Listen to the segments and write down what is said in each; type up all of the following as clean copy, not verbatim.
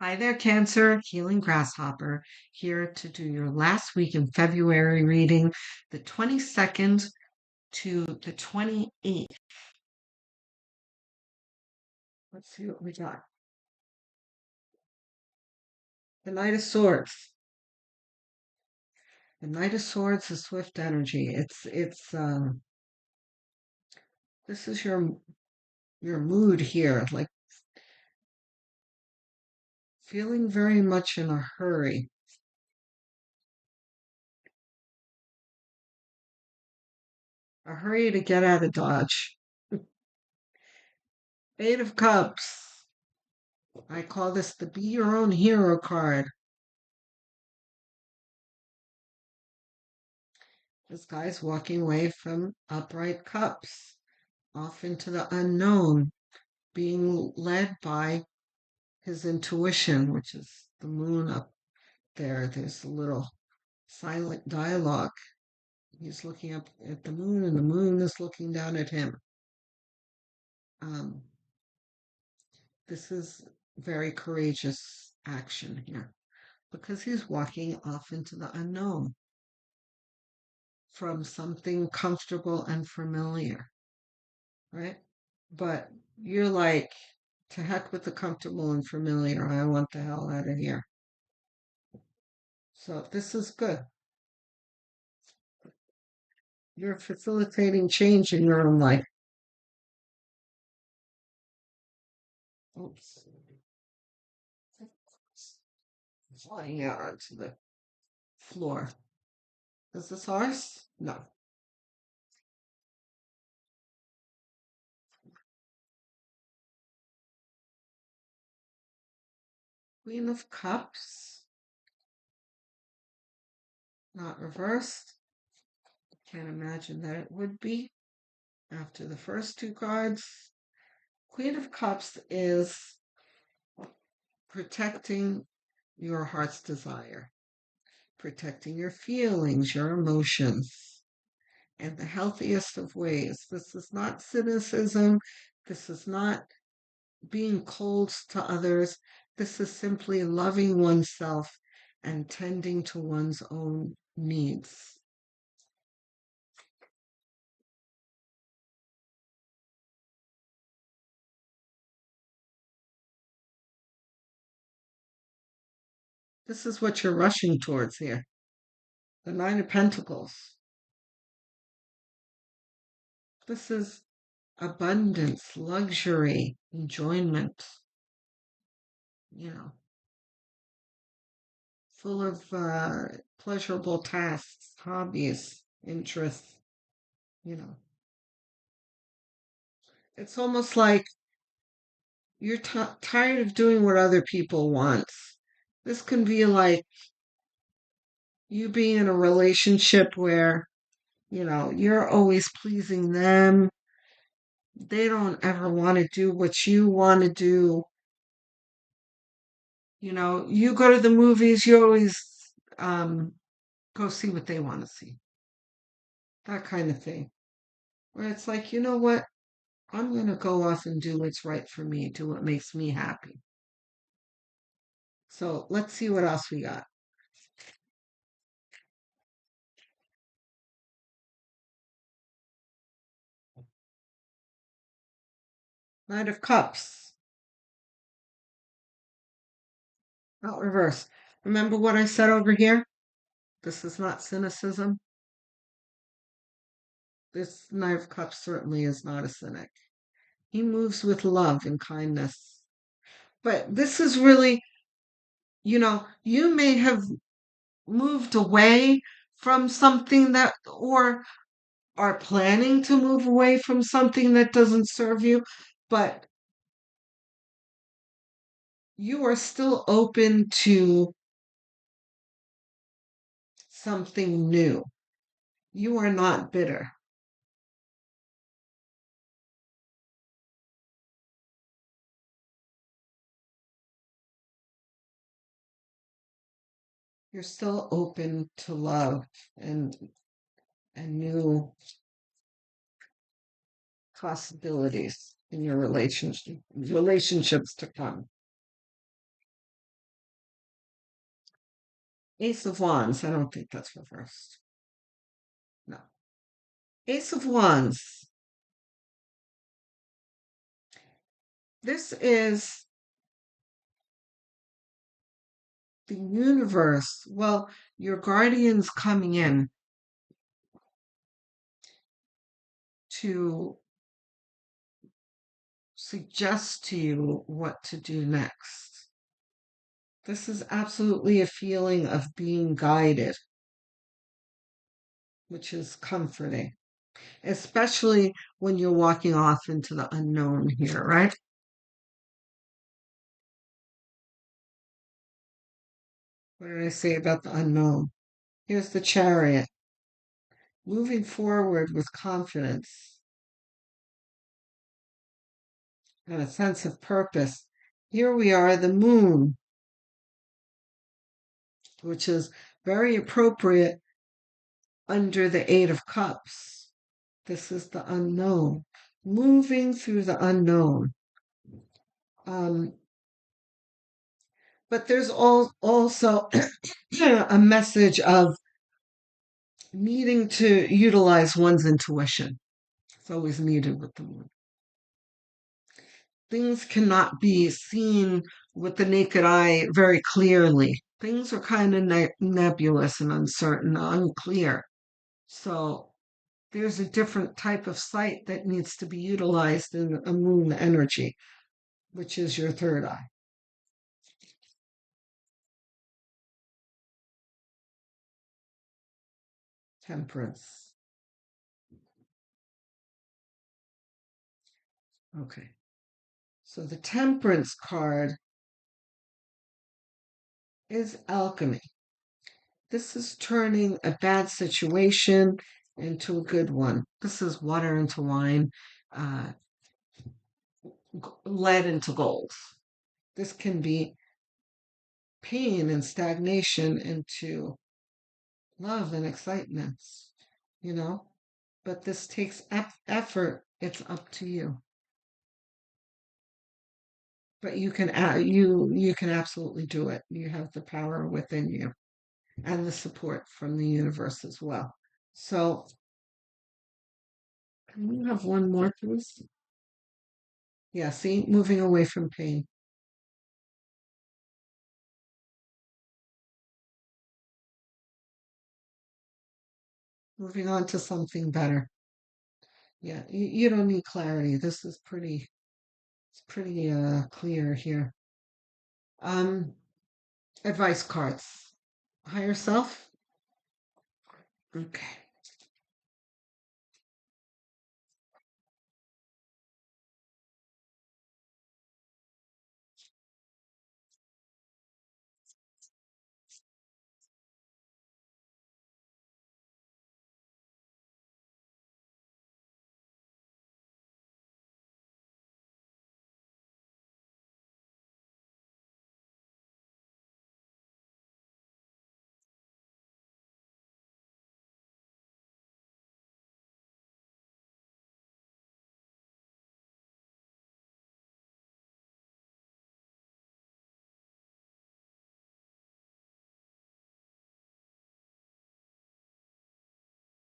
Hi there, Cancer. Healing Grasshopper here to do your last week in February reading, the 22nd to the 28th. Let's see what we got. The Knight of Swords. The Knight of Swords is swift energy. This is your mood here, like feeling very much in a hurry. A hurry to get out of Dodge. Eight of Cups. I call this the Be Your Own Hero card. This guy's walking away from upright cups, off into the unknown, being led by his intuition, which is the moon up there. There's a little silent dialogue. He's looking up at the moon, and the moon is looking down at him. Um, this is very courageous action here because he's walking off into the unknown from something comfortable and familiar, right? But you're like, to heck with the comfortable and familiar. I want the hell out of here. So this is good. You're facilitating change in your own life. Oops. Flying out onto the floor. Is this ours? No. Queen of Cups. Not reversed. Can't imagine that it would be after the first two cards. Queen of Cups is protecting your heart's desire, protecting your feelings, your emotions, in the healthiest of ways. This is not cynicism. This is not being cold to others. This is simply loving oneself and tending to one's own needs. This is what you're rushing towards here. The Nine of Pentacles. This is abundance, luxury, enjoyment, you know, full of pleasurable tasks, hobbies, interests, you know. It's almost like you're tired of doing what other people want. This can be like you being in a relationship where, you're always pleasing them. They don't ever want to do what you want to do. You go to the movies, you always um, go see what they want to see. That kind of thing. Where it's like, you know what? I'm going to go off and do what's right for me, do what makes me happy. So let's see what else we got. Knight of Cups. Not reverse. Remember what I said over here? This is not cynicism. This Knight of Cups certainly is not a cynic. He moves with love and kindness. But this is really, you may have moved away from something that, or are planning to move away from something that doesn't serve you, but you are still open to something new. You are not bitter. You're still open to love and new possibilities in your relationships to come. Ace of Wands. I don't think that's reversed. No. Ace of Wands. This is the universe. Well, your guardians coming in to suggest to you what to do next. This is absolutely a feeling of being guided, which is comforting, especially when you're walking off into the unknown here, right? What did I say about the unknown? Here's the chariot, moving forward with confidence and a sense of purpose. Here we are, the moon, which is very appropriate under the Eight of Cups. This is the unknown, moving through the unknown. Um, but there's also a message of needing to utilize one's intuition. It's always needed with the moon. Things cannot be seen with the naked eye very clearly. Things are kind of nebulous and uncertain, unclear. So there's a different type of sight that needs to be utilized in a moon energy, which is your third eye. Temperance. Okay. So the temperance card is alchemy. This is turning a bad situation into a good one. This is water into wine, uh, lead into gold. This can be pain and stagnation into love and excitement, you know? But this takes effort. It's up to you. But you can absolutely do it. You have the power within you and the support from the universe as well. So, can we have one more, please? Yeah, see, moving away from pain. Moving on to something better. Yeah, you don't need clarity. This is it's pretty clear here. Um, advice cards. Higher self. Okay.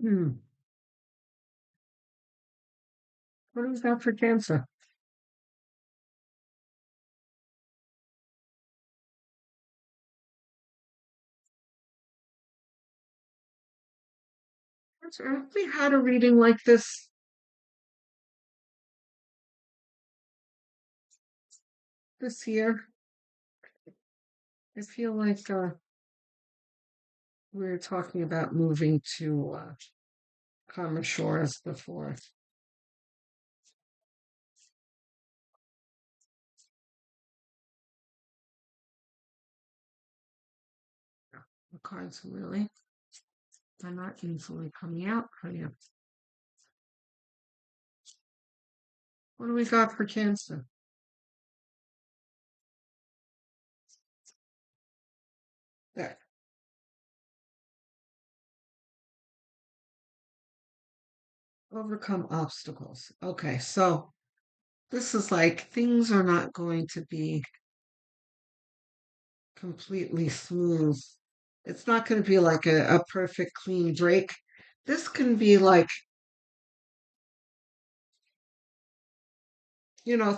Hmm. What is that for Cancer? Have we had a reading like this year? I feel like we were talking about moving to calmer shores before. The cards really, they're not easily coming out for you. What do we got for Cancer? There, overcome obstacles. Okay, so this is like things are not going to be completely smooth It's not going to be like a perfect clean break. This can be like,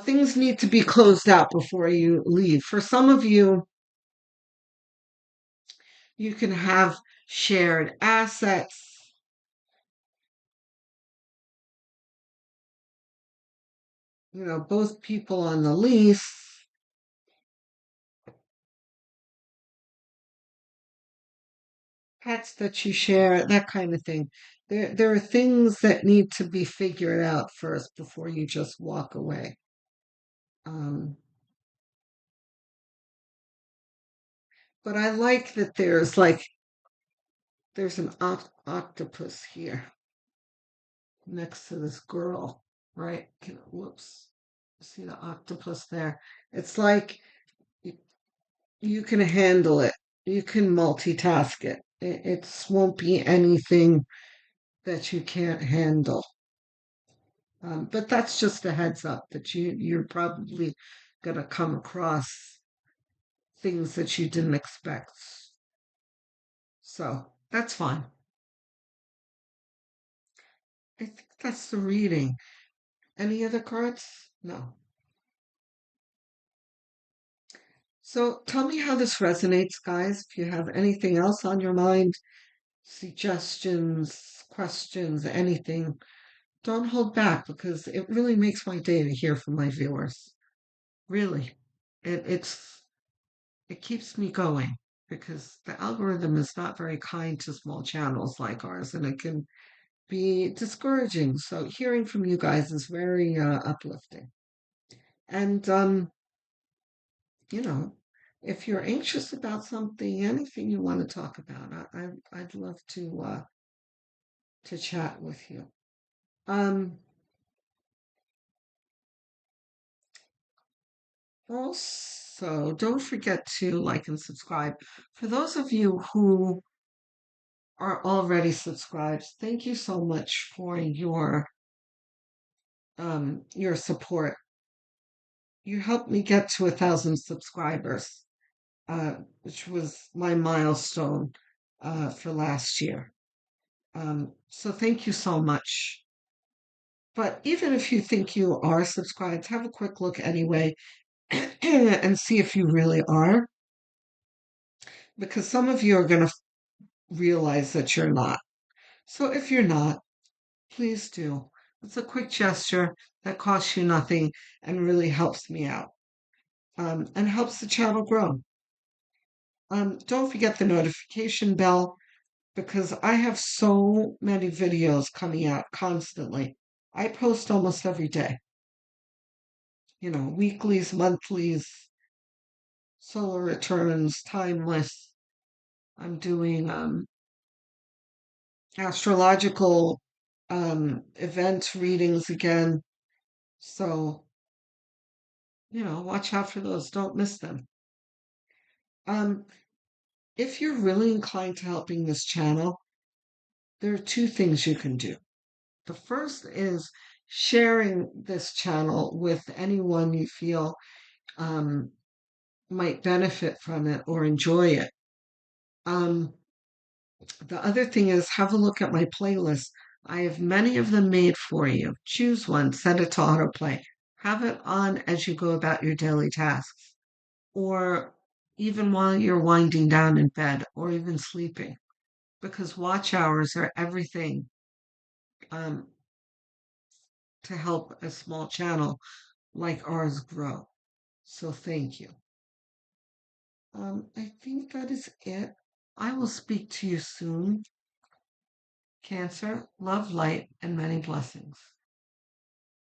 things need to be closed out before you leave. For some of you, you can have shared assets. Both people on the lease, pets that you share, that kind of thing. There are things that need to be figured out first before you just walk away. Um, but I like that there's an octopus here next to this girl, right? Whoops. See the octopus there? It's like you can handle it. You can multitask it. It won't be anything that you can't handle. But that's just a heads up that you're probably gonna come across things that you didn't expect. So that's fine. I think that's the reading. Any other cards? No. So tell me how this resonates, guys. If you have anything else on your mind, suggestions, questions, anything, don't hold back because it really makes my day to hear from my viewers. Really. It's it keeps me going because the algorithm is not very kind to small channels like ours and it can be discouraging. So hearing from you guys is very uplifting. And you know, if you're anxious about something, anything you want to talk about, I'd love to chat with you. Um, Also, don't forget to like and subscribe. For those of you who are already subscribed, thank you so much for your support. You helped me get to 1,000 subscribers, which was my milestone for last year. So thank you so much. But even if you think you are subscribed, have a quick look anyway and see if you really are, because some of you are going to realize that you're not. So if you're not, please do. It's a quick gesture that costs you nothing and really helps me out and helps the channel grow. Don't forget the notification bell because I have so many videos coming out constantly. I post almost every day, weeklies, monthlies, solar returns, timeless. I'm doing astrological event readings again. So, watch out for those. Don't miss them. Um, if you're really inclined to helping this channel, there are two things you can do. The first is sharing this channel with anyone you feel um, might benefit from it or enjoy it. Um, the other thing is have a look at my playlist. I have many of them made for you. Choose one, set it to autoplay. Have it on as you go about your daily tasks, or even while you're winding down in bed, or even sleeping, because watch hours are everything um, to help a small channel like ours grow. So thank you. I think that is it. I will speak to you soon. Cancer, love, light, and many blessings.